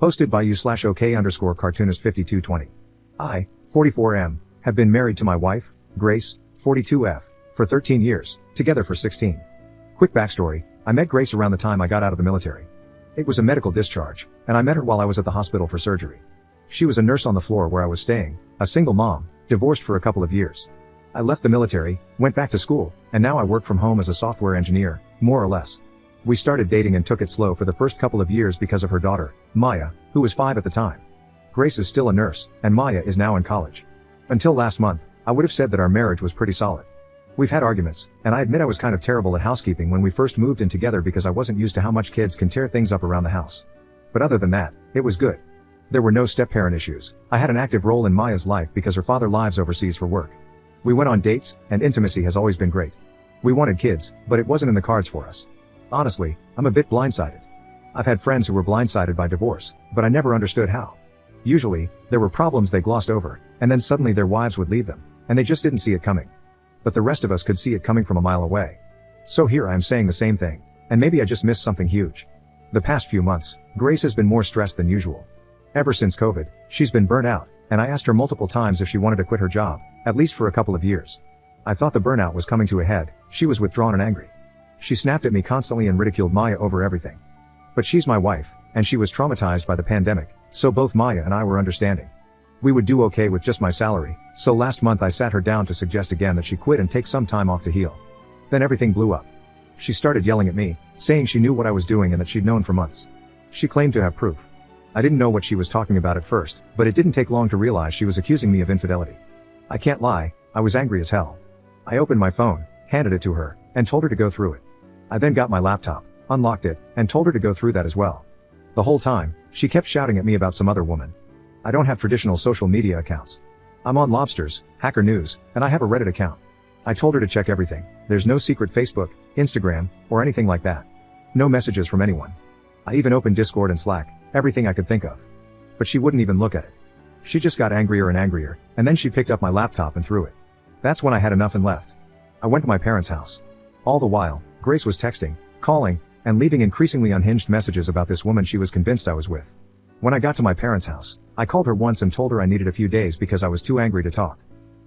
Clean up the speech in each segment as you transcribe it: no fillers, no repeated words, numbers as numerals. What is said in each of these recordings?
Hosted by u/OK_cartoonist5220. I, 44M, have been married to my wife, Grace, 42F, for 13 years, together for 16. Quick backstory, I met Grace around the time I got out of the military. It was a medical discharge, and I met her while I was at the hospital for surgery. She was a nurse on the floor where I was staying, a single mom, divorced for a couple of years. I left the military, went back to school, and now I work from home as a software engineer, more or less. We started dating and took it slow for the first couple of years because of her daughter, Maya, who was 5 at the time. Grace is still a nurse, and Maya is now in college. Until last month, I would have said that our marriage was pretty solid. We've had arguments, and I admit I was kind of terrible at housekeeping when we first moved in together because I wasn't used to how much kids can tear things up around the house. But other than that, it was good. There were no step-parent issues. I had an active role in Maya's life because her father lives overseas for work. We went on dates, and intimacy has always been great. We wanted kids, but it wasn't in the cards for us. Honestly, I'm a bit blindsided. I've had friends who were blindsided by divorce, but I never understood how. Usually, there were problems they glossed over, and then suddenly their wives would leave them, and they just didn't see it coming. But the rest of us could see it coming from a mile away. So here I am saying the same thing, and maybe I just missed something huge. The past few months, Grace has been more stressed than usual. Ever since COVID, she's been burnt out, and I asked her multiple times if she wanted to quit her job, at least for a couple of years. I thought the burnout was coming to a head. She was withdrawn and angry. She snapped at me constantly and ridiculed Maya over everything. But she's my wife, and she was traumatized by the pandemic, so both Maya and I were understanding. We would do okay with just my salary, so last month I sat her down to suggest again that she quit and take some time off to heal. Then everything blew up. She started yelling at me, saying she knew what I was doing and that she'd known for months. She claimed to have proof. I didn't know what she was talking about at first, but it didn't take long to realize she was accusing me of infidelity. I can't lie, I was angry as hell. I opened my phone, handed it to her, and told her to go through it. I then got my laptop, unlocked it, and told her to go through that as well. The whole time, she kept shouting at me about some other woman. I don't have traditional social media accounts. I'm on Lobsters, Hacker News, and I have a Reddit account. I told her to check everything. There's no secret Facebook, Instagram, or anything like that. No messages from anyone. I even opened Discord and Slack, everything I could think of. But she wouldn't even look at it. She just got angrier and angrier, and then she picked up my laptop and threw it. That's when I had enough and left. I went to my parents' house. All the while, Grace was texting, calling, and leaving increasingly unhinged messages about this woman she was convinced I was with. When I got to my parents' house, I called her once and told her I needed a few days because I was too angry to talk.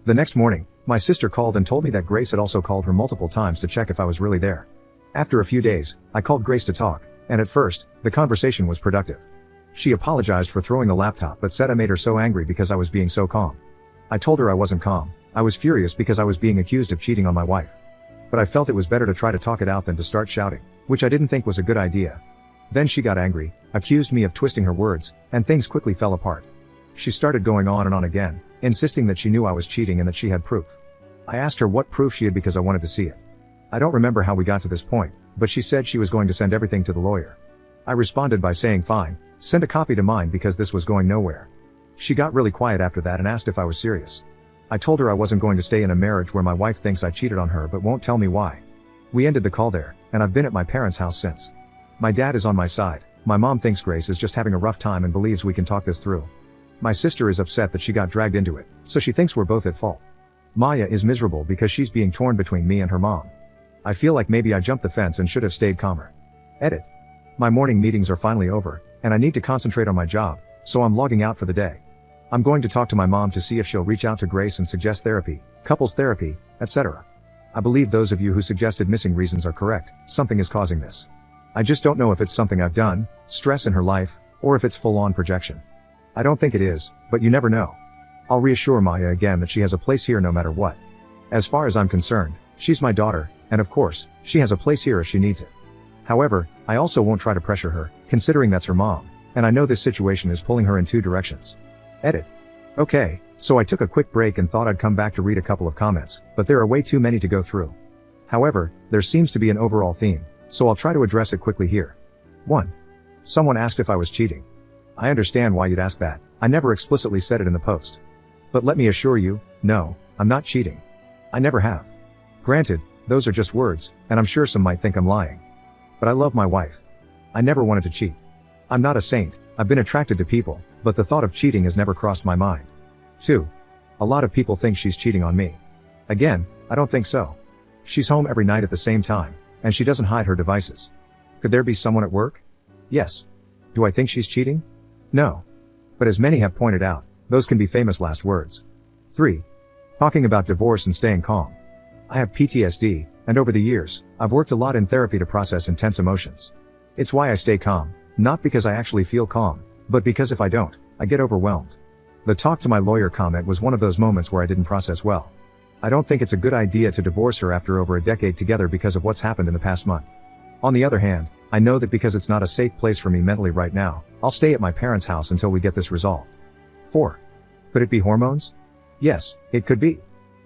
The next morning, my sister called and told me that Grace had also called her multiple times to check if I was really there. After a few days, I called Grace to talk, and at first, the conversation was productive. She apologized for throwing the laptop but said I made her so angry because I was being so calm. I told her I wasn't calm. I was furious because I was being accused of cheating on my wife. But I felt it was better to try to talk it out than to start shouting, which I didn't think was a good idea. Then she got angry, accused me of twisting her words, and things quickly fell apart. She started going on and on again, insisting that she knew I was cheating and that she had proof. I asked her what proof she had because I wanted to see it. I don't remember how we got to this point, but she said she was going to send everything to the lawyer. I responded by saying fine, send a copy to mine because this was going nowhere. She got really quiet after that and asked if I was serious. I told her I wasn't going to stay in a marriage where my wife thinks I cheated on her but won't tell me why. We ended the call there, and I've been at my parents' house since. My dad is on my side. My mom thinks Grace is just having a rough time and believes we can talk this through. My sister is upset that she got dragged into it, so she thinks we're both at fault. Maya is miserable because she's being torn between me and her mom. I feel like maybe I jumped the fence and should have stayed calmer. Edit. My morning meetings are finally over, and I need to concentrate on my job, so I'm logging out for the day. I'm going to talk to my mom to see if she'll reach out to Grace and suggest therapy, couples therapy, etc. I believe those of you who suggested missing reasons are correct. Something is causing this. I just don't know if it's something I've done, stress in her life, or if it's full-on projection. I don't think it is, but you never know. I'll reassure Maya again that she has a place here no matter what. As far as I'm concerned, she's my daughter, and of course, she has a place here if she needs it. However, I also won't try to pressure her, considering that's her mom, and I know this situation is pulling her in two directions. Edit. Okay, so I took a quick break and thought I'd come back to read a couple of comments, but there are way too many to go through. However, there seems to be an overall theme, so I'll try to address it quickly here. 1. Someone asked if I was cheating. I understand why you'd ask that. I never explicitly said it in the post. But let me assure you, no, I'm not cheating. I never have. Granted, those are just words, and I'm sure some might think I'm lying. But I love my wife. I never wanted to cheat. I'm not a saint. I've been attracted to people, but the thought of cheating has never crossed my mind. 2. A lot of people think she's cheating on me. Again, I don't think so. She's home every night at the same time, and she doesn't hide her devices. Could there be someone at work? Yes. Do I think she's cheating? No. But as many have pointed out, those can be famous last words. 3. Talking about divorce and staying calm. I have PTSD, and over the years, I've worked a lot in therapy to process intense emotions. It's why I stay calm, not because I actually feel calm, but because if I don't, I get overwhelmed. The talk to my lawyer comment was one of those moments where I didn't process well. I don't think it's a good idea to divorce her after over a decade together because of what's happened in the past month. On the other hand, I know that because it's not a safe place for me mentally right now, I'll stay at my parents' house until we get this resolved. 4. Could it be hormones? Yes, it could be.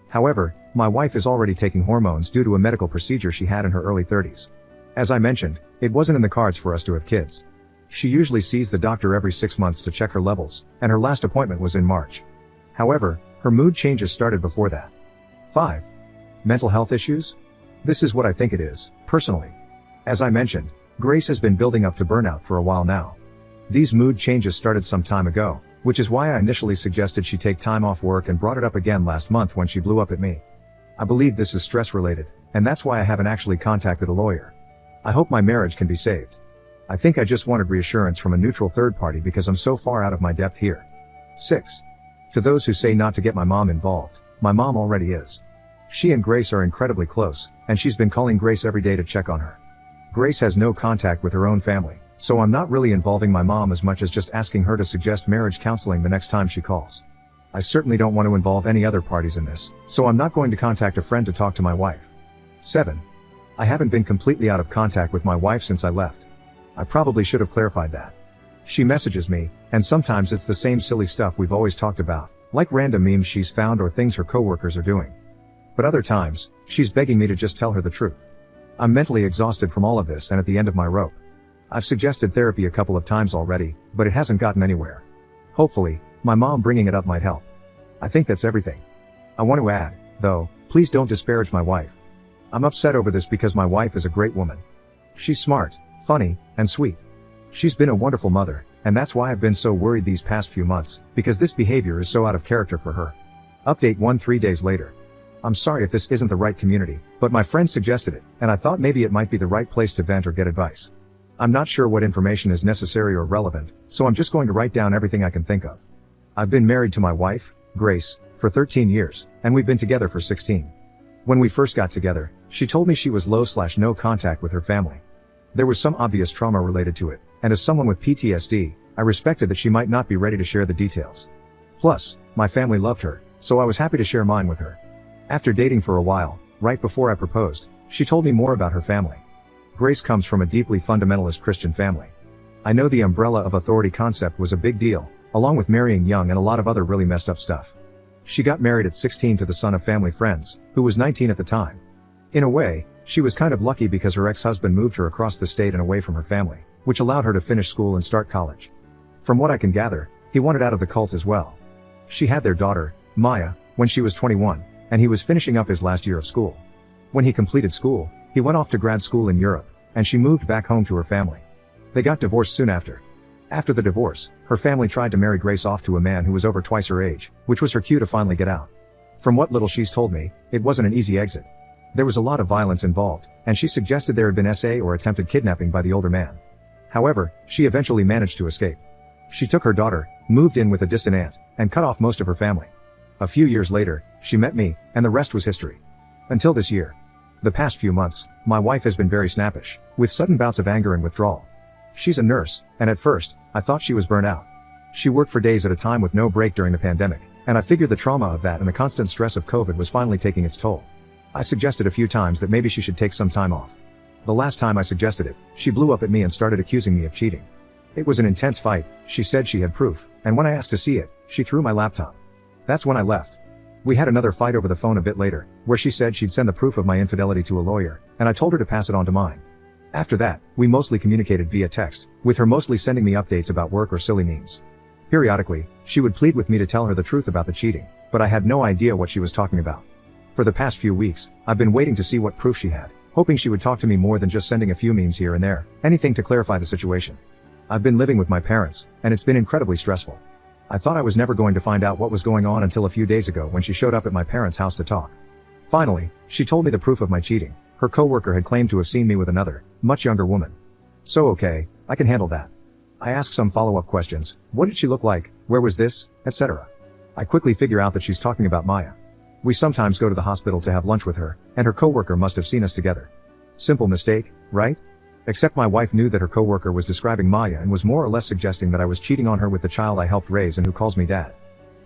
However, my wife is already taking hormones due to a medical procedure she had in her early 30s. As I mentioned, it wasn't in the cards for us to have kids. She usually sees the doctor every 6 months to check her levels, and her last appointment was in March. However, her mood changes started before that. 5. Mental health issues? This is what I think it is, personally. As I mentioned, Grace has been building up to burnout for a while now. These mood changes started some time ago, which is why I initially suggested she take time off work and brought it up again last month when she blew up at me. I believe this is stress related, and that's why I haven't actually contacted a lawyer. I hope my marriage can be saved. I think I just wanted reassurance from a neutral third party because I'm so far out of my depth here. 6. To those who say not to get my mom involved, my mom already is. She and Grace are incredibly close, and she's been calling Grace every day to check on her. Grace has no contact with her own family, so I'm not really involving my mom as much as just asking her to suggest marriage counseling the next time she calls. I certainly don't want to involve any other parties in this, so I'm not going to contact a friend to talk to my wife. 7. I haven't been completely out of contact with my wife since I left. I probably should have clarified that. She messages me, and sometimes it's the same silly stuff we've always talked about, like random memes she's found or things her coworkers are doing. But other times, she's begging me to just tell her the truth. I'm mentally exhausted from all of this and at the end of my rope. I've suggested therapy a couple of times already, but it hasn't gotten anywhere. Hopefully, my mom bringing it up might help. I think that's everything. I want to add, though, please don't disparage my wife. I'm upset over this because my wife is a great woman. She's smart, funny, and sweet. She's been a wonderful mother, and that's why I've been so worried these past few months, because this behavior is so out of character for her. Update 1 3 days later. I'm sorry if this isn't the right community, but my friend suggested it, and I thought maybe it might be the right place to vent or get advice. I'm not sure what information is necessary or relevant, so I'm just going to write down everything I can think of. I've been married to my wife, Grace, for 13 years, and we've been together for 16. When we first got together, she told me she was low/no contact with her family. There was some obvious trauma related to it, and as someone with PTSD, I respected that she might not be ready to share the details. Plus, my family loved her, so I was happy to share mine with her. After dating for a while, right before I proposed, she told me more about her family. Grace comes from a deeply fundamentalist Christian family. I know the umbrella of authority concept was a big deal, along with marrying young and a lot of other really messed up stuff. She got married at 16 to the son of family friends, who was 19 at the time. In a way, she was kind of lucky because her ex-husband moved her across the state and away from her family, which allowed her to finish school and start college. From what I can gather, he wanted out of the cult as well. She had their daughter, Maya, when she was 21, and he was finishing up his last year of school. When he completed school, he went off to grad school in Europe, and she moved back home to her family. They got divorced soon after. After the divorce, her family tried to marry Grace off to a man who was over twice her age, which was her cue to finally get out. From what little she's told me, it wasn't an easy exit. There was a lot of violence involved, and she suggested there had been SA or attempted kidnapping by the older man. However, she eventually managed to escape. She took her daughter, moved in with a distant aunt, and cut off most of her family. A few years later, she met me, and the rest was history. Until this year. The past few months, my wife has been very snappish, with sudden bouts of anger and withdrawal. She's a nurse, and at first, I thought she was burnt out. She worked for days at a time with no break during the pandemic, and I figured the trauma of that and the constant stress of COVID was finally taking its toll. I suggested a few times that maybe she should take some time off. The last time I suggested it, she blew up at me and started accusing me of cheating. It was an intense fight. She said she had proof, and when I asked to see it, she threw my laptop. That's when I left. We had another fight over the phone a bit later, where she said she'd send the proof of my infidelity to a lawyer, and I told her to pass it on to mine. After that, we mostly communicated via text, with her mostly sending me updates about work or silly memes. Periodically, she would plead with me to tell her the truth about the cheating, but I had no idea what she was talking about. For the past few weeks, I've been waiting to see what proof she had, hoping she would talk to me more than just sending a few memes here and there, anything to clarify the situation. I've been living with my parents, and it's been incredibly stressful. I thought I was never going to find out what was going on until a few days ago when she showed up at my parents' house to talk. Finally, she told me the proof of my cheating. Her coworker had claimed to have seen me with another, much younger woman. So okay, I can handle that. I ask some follow-up questions. What did she look like? Where was this? Etc. I quickly figure out that she's talking about Maya. We sometimes go to the hospital to have lunch with her, and her coworker must have seen us together. Simple mistake, right? Except my wife knew that her coworker was describing Maya and was more or less suggesting that I was cheating on her with the child I helped raise and who calls me dad.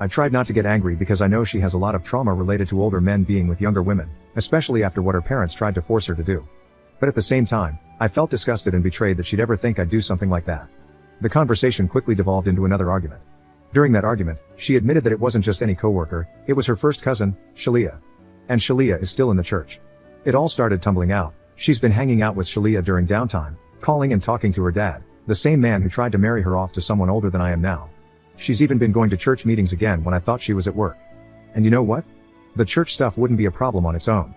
I tried not to get angry because I know she has a lot of trauma related to older men being with younger women, especially after what her parents tried to force her to do. But at the same time, I felt disgusted and betrayed that she'd ever think I'd do something like that. The conversation quickly devolved into another argument. During that argument, she admitted that it wasn't just any coworker, it was her first cousin, Shalia. And Shalia is still in the church. It all started tumbling out. She's been hanging out with Shalia during downtime, calling and talking to her dad, the same man who tried to marry her off to someone older than I am now. She's even been going to church meetings again when I thought she was at work. And you know what? The church stuff wouldn't be a problem on its own.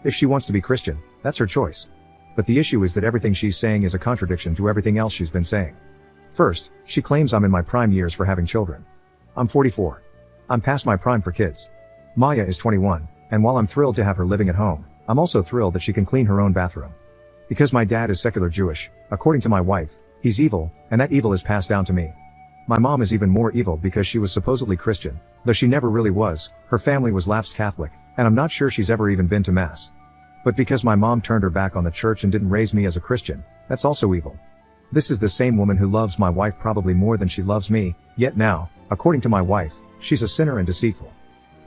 If she wants to be Christian, that's her choice. But the issue is that everything she's saying is a contradiction to everything else she's been saying. First, she claims I'm in my prime years for having children. I'm 44. I'm past my prime for kids. Maya is 21, and while I'm thrilled to have her living at home, I'm also thrilled that she can clean her own bathroom. Because my dad is secular Jewish, according to my wife, he's evil, and that evil is passed down to me. My mom is even more evil because she was supposedly Christian, though she never really was. Her family was lapsed Catholic, and I'm not sure she's ever even been to mass. But because my mom turned her back on the church and didn't raise me as a Christian, that's also evil. This is the same woman who loves my wife probably more than she loves me, yet now, according to my wife, she's a sinner and deceitful.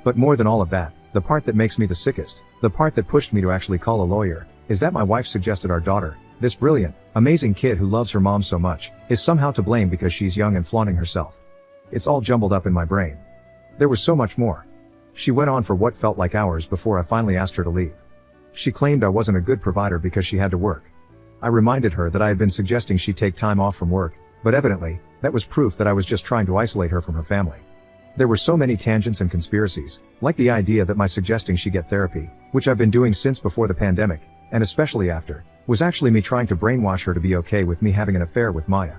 But more than all of that, the part that makes me the sickest, the part that pushed me to actually call a lawyer, is that my wife suggested our daughter, this brilliant, amazing kid who loves her mom so much, is somehow to blame because she's young and flaunting herself. It's all jumbled up in my brain. There was so much more. She went on for what felt like hours before I finally asked her to leave. She claimed I wasn't a good provider because she had to work. I reminded her that I had been suggesting she take time off from work, but evidently, that was proof that I was just trying to isolate her from her family. There were so many tangents and conspiracies, like the idea that my suggesting she get therapy, which I've been doing since before the pandemic, and especially after, was actually me trying to brainwash her to be okay with me having an affair with Maya.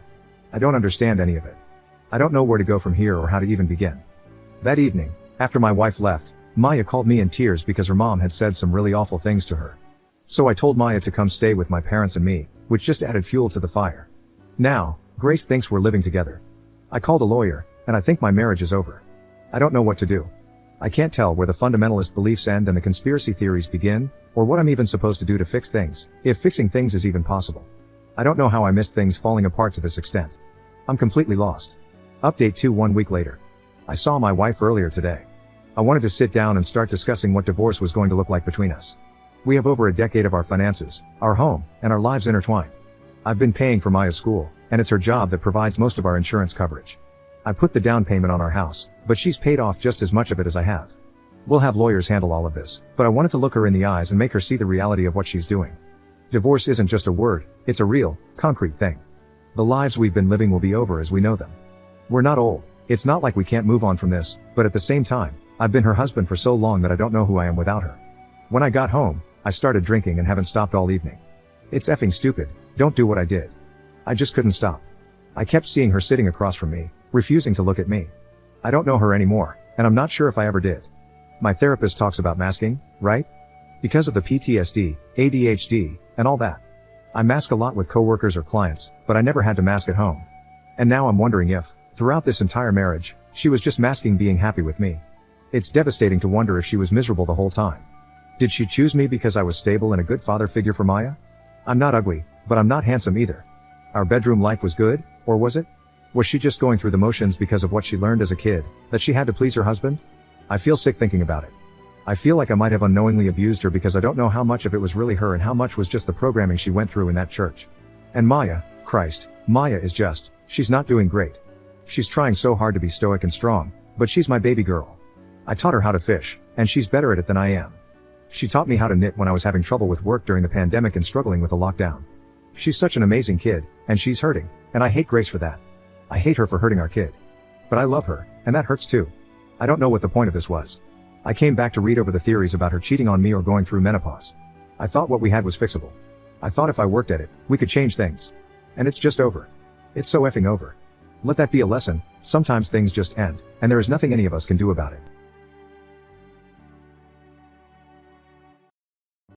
I don't understand any of it. I don't know where to go from here or how to even begin. That evening, after my wife left, Maya called me in tears because her mom had said some really awful things to her. So I told Maya to come stay with my parents and me, which just added fuel to the fire. Now, Grace thinks we're living together. I called a lawyer, and I think my marriage is over. I don't know what to do. I can't tell where the fundamentalist beliefs end and the conspiracy theories begin, or what I'm even supposed to do to fix things, if fixing things is even possible. I don't know how I missed things falling apart to this extent. I'm completely lost. Update 2 1 week later. I saw my wife earlier today. I wanted to sit down and start discussing what divorce was going to look like between us. We have over a decade of our finances, our home, and our lives intertwined. I've been paying for Maya's school, and it's her job that provides most of our insurance coverage. I put the down payment on our house, but she's paid off just as much of it as I have. We'll have lawyers handle all of this, but I wanted to look her in the eyes and make her see the reality of what she's doing. Divorce isn't just a word, it's a real, concrete thing. The lives we've been living will be over as we know them. We're not old, it's not like we can't move on from this, but at the same time, I've been her husband for so long that I don't know who I am without her. When I got home, I started drinking and haven't stopped all evening. It's effing stupid, don't do what I did. I just couldn't stop. I kept seeing her sitting across from me, refusing to look at me. I don't know her anymore, and I'm not sure if I ever did. My therapist talks about masking, right? Because of the PTSD, ADHD, and all that. I mask a lot with coworkers or clients, but I never had to mask at home. And now I'm wondering if, throughout this entire marriage, she was just masking being happy with me. It's devastating to wonder if she was miserable the whole time. Did she choose me because I was stable and a good father figure for Maya? I'm not ugly, but I'm not handsome either. Our bedroom life was good, or was it? Was she just going through the motions because of what she learned as a kid, that she had to please her husband? I feel sick thinking about it. I feel like I might have unknowingly abused her because I don't know how much of it was really her and how much was just the programming she went through in that church. And Maya, Christ, Maya is just, she's not doing great. She's trying so hard to be stoic and strong, but she's my baby girl. I taught her how to fish, and she's better at it than I am. She taught me how to knit when I was having trouble with work during the pandemic and struggling with a lockdown. She's such an amazing kid, and she's hurting, and I hate Grace for that. I hate her for hurting our kid. But I love her, and that hurts too. I don't know what the point of this was. I came back to read over the theories about her cheating on me or going through menopause. I thought what we had was fixable. I thought if I worked at it, we could change things. And it's just over. It's so effing over. Let that be a lesson, sometimes things just end, and there is nothing any of us can do about it.